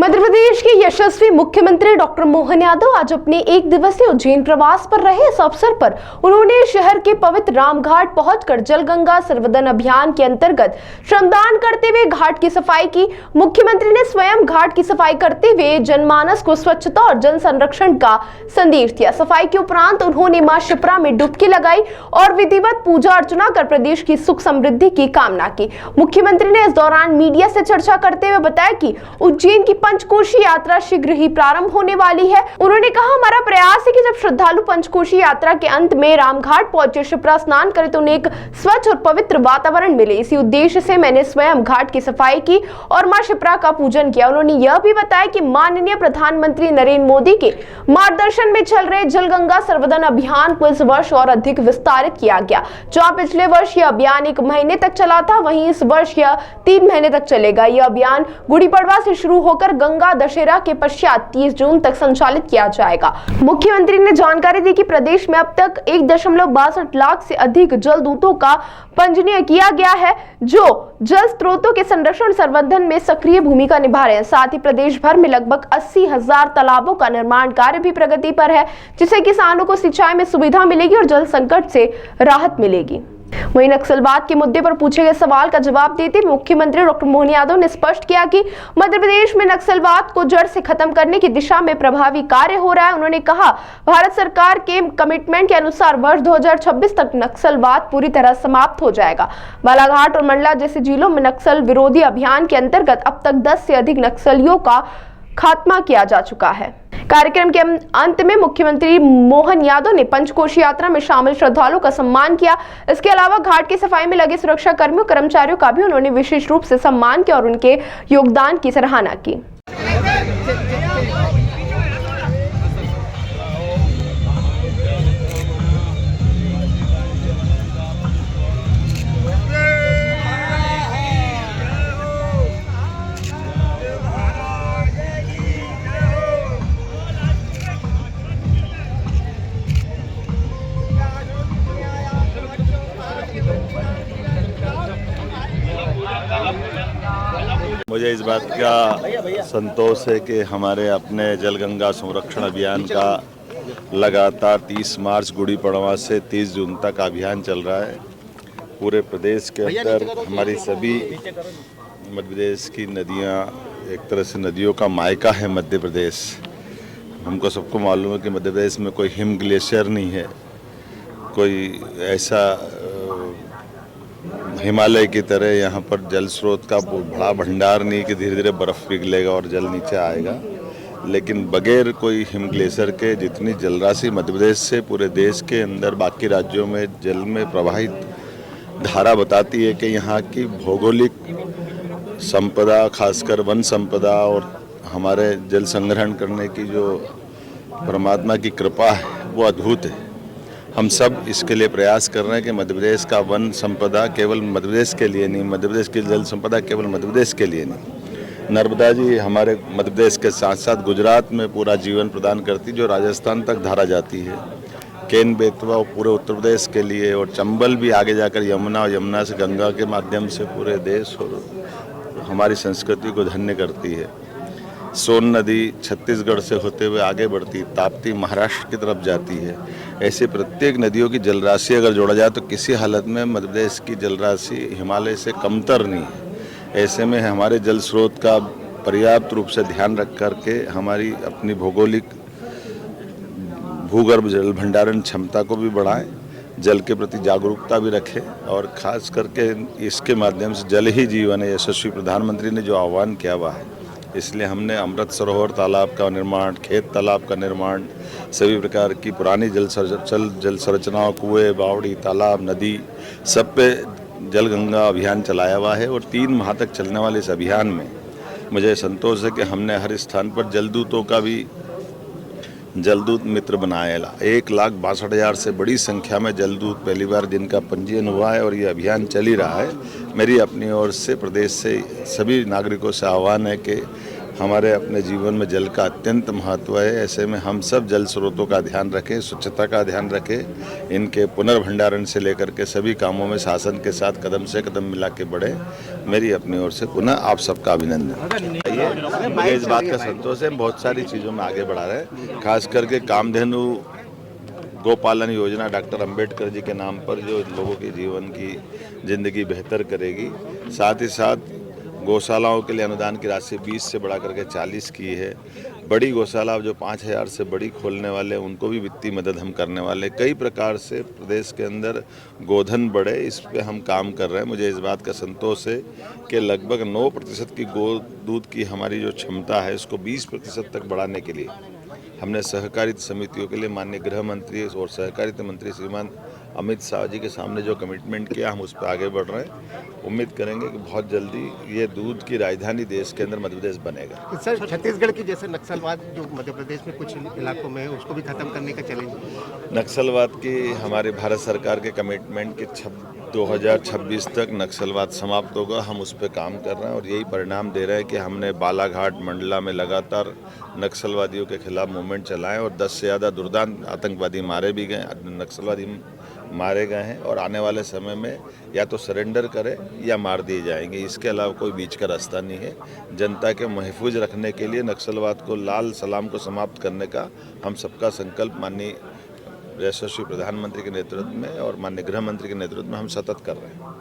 मध्य प्रदेश के यशस्वी मुख्यमंत्री डॉक्टर मोहन यादव आज अपने एक दिवसीय उज्जैन प्रवास पर रहे। इस अवसर पर उन्होंने शहर के पवित्र रामघाट पहुंचकर जल गंगा सर्वदन अभियान के अंतर्गत श्रमदान करते हुए घाट की सफाई की। मुख्यमंत्री ने स्वयं घाट की सफाई करते हुए जनमानस को स्वच्छता और जल संरक्षण का संदेश दिया। सफाई के उपरांत उन्होंने मां शिप्रा में डुबकी लगाई और विधिवत पूजा अर्चना कर प्रदेश की सुख समृद्धि की कामना की। मुख्यमंत्री ने इस दौरान मीडिया से चर्चा करते हुए बताया कि उज्जैन की पंचकोशी यात्रा शीघ्र ही प्रारंभ होने वाली है। उन्होंने कहा, हमारा प्रयास है कि जब श्रद्धालु पंचकोशी यात्रा के अंत में रामघाट पहुंचे, शिप्रा स्नान करें तो उन्हें एक स्वच्छ और पवित्र वातावरण मिले। इसी उद्देश्य से मैंने स्वयं घाट की सफाई की और मां शिप्रा का पूजन किया। उन्होंने यह भी बताया कि माननीय प्रधानमंत्री नरेंद्र मोदी के मार्गदर्शन में चल रहे जल गंगा सर्वदन अभियान को इस वर्ष और अधिक विस्तारित किया गया। जहां पिछले वर्ष यह अभियान 1 महीने तक चला था, वहीं इस वर्ष यह 3 महीने तक चलेगा। यह अभियान गुड़ी पड़वा से शुरू होकर गंगा दशहरा के पश्चात 30 जून तक संचालित किया जाएगा। मुख्यमंत्री ने जानकारी दी कि प्रदेश में अब तक 1.62 लाख से अधिक जल दूतों का पंजीयन किया गया है, जो जल स्रोतों के संरक्षण संवर्धन में सक्रिय भूमिका निभा रहे हैं। साथ ही प्रदेश भर में लगभग 80,000 तालाबों का निर्माण कार्य भी प्रगति पर है, जिससे किसानों को सिंचाई में सुविधा मिलेगी और जल संकट से राहत मिलेगी। वहीं नक्सलवाद के मुद्दे पर पूछे गए सवाल का जवाब देते हुए मुख्यमंत्री डॉक्टर मोहन यादव ने स्पष्ट किया कि मध्य प्रदेश में नक्सलवाद को जड़ से खत्म करने की दिशा में प्रभावी कार्य हो रहा है। उन्होंने कहा, भारत सरकार के कमिटमेंट के अनुसार वर्ष 2026 तक नक्सलवाद पूरी तरह समाप्त हो जाएगा। बालाघाट और मंडला जैसे जिलों में नक्सल विरोधी अभियान के अंतर्गत अब तक 10 से अधिक नक्सलियों का खात्मा किया जा चुका है। कार्यक्रम के अंत में मुख्यमंत्री मोहन यादव ने पंचकोशी यात्रा में शामिल श्रद्धालुओं का सम्मान किया। इसके अलावा घाट की सफाई में लगे सुरक्षा कर्मियों कर्मचारियों का भी उन्होंने विशेष रूप से सम्मान किया और उनके योगदान की सराहना की। मुझे इस बात का संतोष है कि हमारे अपने जल गंगा संरक्षण अभियान का लगातार 30 मार्च गुड़ी पड़वा से 30 जून तक अभियान चल रहा है। पूरे प्रदेश के अंदर हमारी सभी मध्य प्रदेश की नदियां, एक तरह से नदियों का मायका है मध्य प्रदेश। हमको सबको मालूम है कि मध्य प्रदेश में कोई हिम ग्लेशियर नहीं है, कोई ऐसा हिमालय की तरह यहाँ पर जल स्रोत का बड़ा भंडार नहीं कि धीरे धीरे बर्फ़ पिघलेगा और जल नीचे आएगा। लेकिन बगैर कोई हिम ग्लेशियर के जितनी जलराशि मध्य प्रदेश से पूरे देश के अंदर बाकी राज्यों में जल में प्रवाहित धारा बताती है कि यहाँ की भौगोलिक संपदा, खासकर वन संपदा और हमारे जल संग्रहण करने की जो परमात्मा की कृपा है वो अद्भुत है। हम सब इसके लिए प्रयास कर रहे हैं कि मध्य प्रदेश का वन संपदा केवल मध्य प्रदेश के लिए नहीं, मध्य प्रदेश की जल संपदा केवल मध्य प्रदेश के लिए नहीं। नर्मदा जी हमारे मध्य प्रदेश के साथ साथ गुजरात में पूरा जीवन प्रदान करती, जो राजस्थान तक धारा जाती है। केन बेतवा पूरे उत्तर प्रदेश के लिए, और चंबल भी आगे जाकर यमुना, और यमुना से गंगा के माध्यम से पूरे देश और हमारी संस्कृति को धन्य करती है। सोन नदी छत्तीसगढ़ से होते हुए आगे बढ़ती, ताप्ती महाराष्ट्र की तरफ जाती है। ऐसे प्रत्येक नदियों की जलराशि अगर जोड़ा जाए तो किसी हालत में मध्य प्रदेश की जलराशि हिमालय से कमतर नहीं है। ऐसे में हमारे जल स्रोत का पर्याप्त रूप से ध्यान रख करके हमारी अपनी भौगोलिक भूगर्भ जल भंडारण क्षमता को भी बढ़ाएं, जल के प्रति जागरूकता भी रखें, और ख़ास करके इसके माध्यम से जल ही जीवन है। यशस्वी प्रधानमंत्री ने जो आह्वान किया हुआ है, इसलिए हमने अमृत सरोवर तालाब का निर्माण, खेत तालाब का निर्माण, सभी प्रकार की पुरानी जल संरचनाओं, कुएँ, बावड़ी, तालाब, नदी, सब पे जल गंगा अभियान चलाया हुआ है। और 3 माह तक चलने वाले इस अभियान में मुझे संतोष है कि हमने हर स्थान पर जलदूतों का भी जलदूत मित्र बनाया। 1,62,000 से बड़ी संख्या में जलदूत पहली बार जिनका पंजीयन हुआ है और ये अभियान चल ही रहा है। मेरी अपनी ओर से प्रदेश से सभी नागरिकों से आह्वान है कि हमारे अपने जीवन में जल का अत्यंत महत्व है। ऐसे में हम सब जल स्रोतों का ध्यान रखें, स्वच्छता का ध्यान रखें, इनके पुनर्भंडारण से लेकर के सभी कामों में शासन के साथ कदम से कदम मिला के बढ़े। मेरी अपनी ओर से पुनः आप सबका अभिनंदन। मुझे इस बात का संतोष है, बहुत सारी चीज़ों में आगे बढ़ा रहे हैं, खास करके कामधेनु गोपालन योजना डॉक्टर अंबेडकर जी के नाम पर जो लोगों के जीवन की ज़िंदगी बेहतर करेगी। साथ ही साथ गौशालाओं के लिए अनुदान की राशि 20 से बढ़ा करके 40 की है। बड़ी गौशाला जो 5000 से बड़ी खोलने वाले उनको भी वित्तीय मदद हम करने वाले। कई प्रकार से प्रदेश के अंदर गोधन बढ़े, इस पे हम काम कर रहे हैं। मुझे इस बात का संतोष है कि लगभग 9% की गौ दूध की हमारी जो क्षमता है इसको 20% तक बढ़ाने के लिए हमने सहकारिता समितियों के लिए माननीय गृह मंत्री और सहकारिता मंत्री श्रीमान अमित शाह जी के सामने जो कमिटमेंट किया, हम उस पर आगे बढ़ रहे हैं। उम्मीद करेंगे कि बहुत जल्दी ये दूध की राजधानी देश के अंदर मध्य प्रदेश बनेगा। सर, छत्तीसगढ़ की जैसे नक्सलवाद जो मध्य प्रदेश में कुछ इलाकों में है उसको भी खत्म करने का चैलेंज। नक्सलवाद की हमारी भारत सरकार के कमिटमेंट के 2026 तक नक्सलवाद समाप्त होगा। हम उस पर काम कर रहे हैं और यही परिणाम दे रहे हैं कि हमने बालाघाट मंडला में लगातार नक्सलवादियों के खिलाफ मूवमेंट चलाएं और 10 से ज़्यादा दुर्दांत आतंकवादी मारे भी गए, नक्सलवादी मारे गए हैं और आने वाले समय में या तो सरेंडर करें या मार दिए जाएंगे। इसके अलावा कोई बीच का रास्ता नहीं है। जनता के महफूज रखने के लिए नक्सलवाद को लाल सलाम को समाप्त करने का हम सबका संकल्प माननीय यशस्वी प्रधानमंत्री के नेतृत्व में और माननीय गृह मंत्री के नेतृत्व में हम सतत कर रहे हैं।